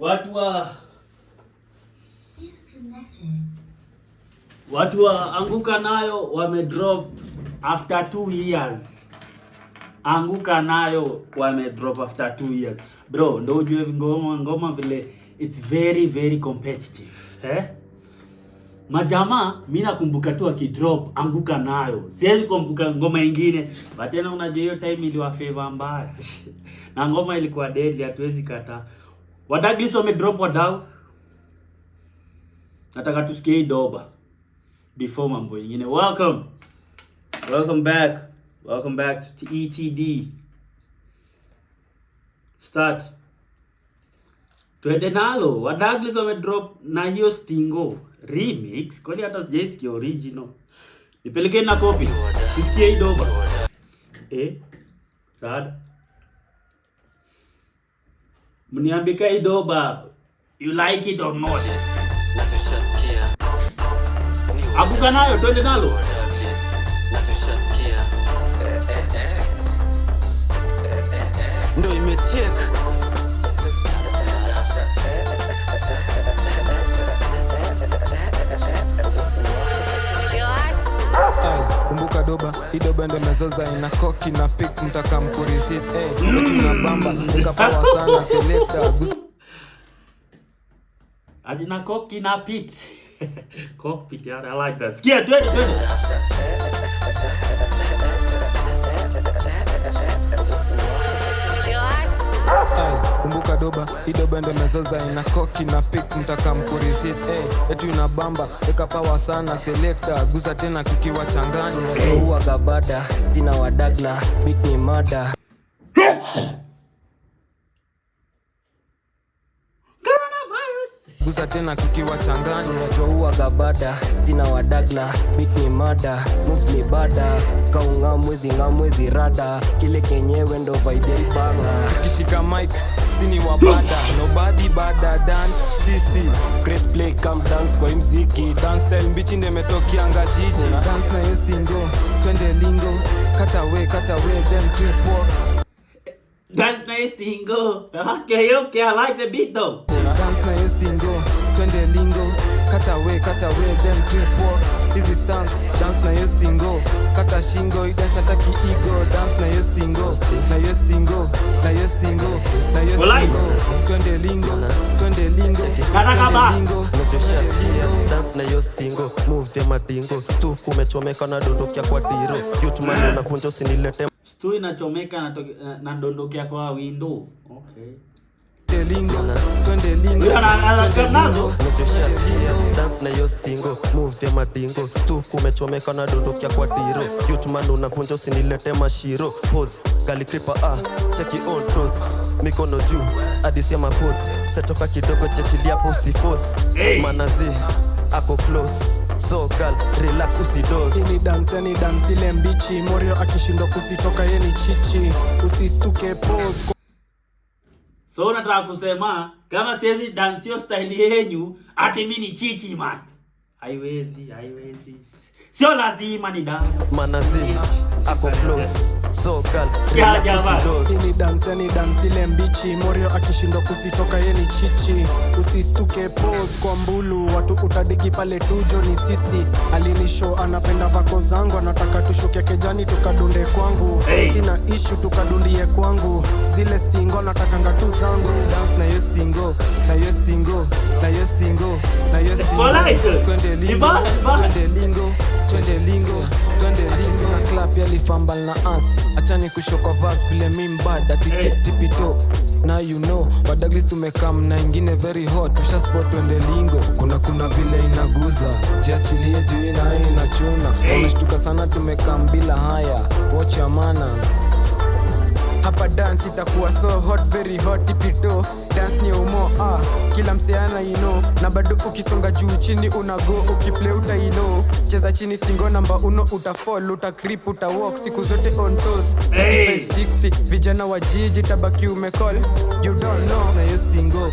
Watu wa Anguka Nayo wamedrop after 2 years. Anguka Nayo wamedrop after 2 years. Bro, ndio ujue ngoma vile it's very very competitive. Majamaa mimi nakumbuka tu akidrop Anguka Nayo. Siwezi kumbuka ngoma nyingine. But tena unajua hiyo time iliwa favor mbaya. Na ngoma ilikuwa deadly, hatuwezi kata. Wadaglis wamedrop wadau. Nataka tusikie hii doba before mambo yingine. Welcome back to ETD. Start. Twende nalo. Wadaglis wamedrop na hiyo Stingo remix. Kwani hata sijaisikia original. Nipelekeni na copy. Tusikie hii doba. Sad. Mniambie hii doba, you like it or not? Anguka Nayo, twende nalo. Ndo imecheck. Kumbuka doba, idoba ndo mezoza ina koki na pick mtaka mkurizip. Eti na bamba, nikapawa sana selector. Adina koki na pit. Cockpit, yeah, I like that. Skia, twende. Kumbuka doba, idoba ndo mezoza ina koki na pick mtaka mkurizip. Eti na bamba, nikapawa sana selector. Guza tena tukiwa changani. Unajua gabada, sina wadagla, beat ni mada. Guza tena tukiwa changani. Unajua gabada, sina wadagla, beat ni mada. Moves ni bada, kaunga mwezi rada. Kile kenyewe ndo vibe ibanga. Tukishika mic, sini wabada. Nobody better than sisi. Press play, come dance kwa mziki. Dance style mbichi ndemetokianga jiji. Dance na yo Stingo, twende lingo. Kata we, them trip walk. That's nice Stingo. Okay, I like the beat though. Dance na yo Stingo, twende lingo. Kata we, them trip walk. Easy stance, dance na yo Stingo. Kata shingo, dance ataki ego. Dance na yo Stingo, na yo Stingo. Twende lingo. Dance na yo Stingo, move ya madingo. Stu umechomeka na dondokia kwa diro. Youtube unavunja usinilete. Stu inachomeka na dondokea kwa window. Okay. Twende lingo. Dance na yo Stingo, move ya madingo. Stu umechomeka na dondokia kwa diro. Youtube unavunja usinilete mashiro. Pose, gali creeper check it on toes. Mikono juu, adisi ya mapose. Setoka kidogo chechilia pussy force. Manazi, ako close. So girl, relax usidoze. Ni dance ile mbichi. Morio akishindwa kusitoka yeni chichi. Usistuke pose. So unataka kusema kama siwezi dance yo style yenyu ati mimi ni chichi man. Haiwezi. Sio lazima ni dance. Manazi, ako close. So girl, relax usidoze. Ni dance ile mbichi. Morio akishindwa kusitoka yeni chichi. Usistuke pose kwa mbulu. Watu utadigi pale tujo ni sisi. Alinishow anapenda vako zangu. Anataka tushuke kejani tukadunde kwangu. Sina issue tukadundie kwangu. Zile Stingo nataka ngatu zangu. Dance na yo Stingo. Twende lingo. Na clap ya lifambal na as. Achani kushoka verse vile mimbad ati tipito. Now you know, Wadaglis tumekam na ingine very hot. Tusha spot twende lingo. Kuna vile inaguza. Jiachilie juu inachuna. Unashtuka sana tumekam bila haya. Watch your manners. Hapa dance itakuwa so hot, very hot tipito. Dance ni umo, kila mseana you know. Na bado ukisonga juu chini unago. Ukiplay uta you know. Cheza chini Stingo namba uno utafall. Utacreep, utawalk siku zote on toes. 3560, vijana wa jiji tabaki umecall. You don't know. Na yo Stingo.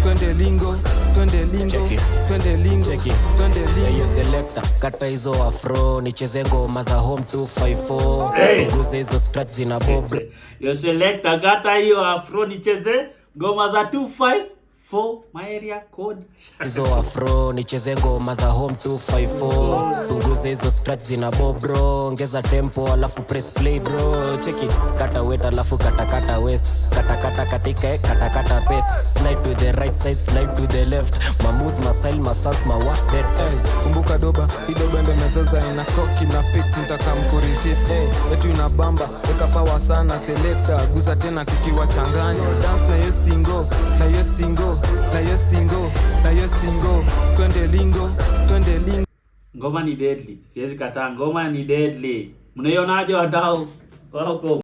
Twende lingo. twende lingo, twende lingo, twende lingo. Yo selector, kata hizo afro, nicheze ngoma za home 254. Punguze hizo scratch zina bob. Yo selector, kata hiyo afro, nicheze ngoma za 254 my area code. Hizo afro, nicheze ngoma za home 254. Punguze hizo scratch zina bob bro. Ongeza tempo alafu press play bro. Cheki, kata wet alafu kata west. Kata katika kata pace. Slide to the right side, slide to the left. My moves, my style, my stance, my work that. Kumbuka doba, hii doba ndo mesoza ina koki na pick mtaka mkurizip. Etu inabamba, weka power sana selector. Guza tena tukiwa changanya. Dance na yo stingo, na yo stingo, na yo stingo, na yo stingo. Twende lingo, twende lingo. Ngoma ni deadly. Siwezi kataa, ngoma ni deadly. Mnaionaje wadau? Wako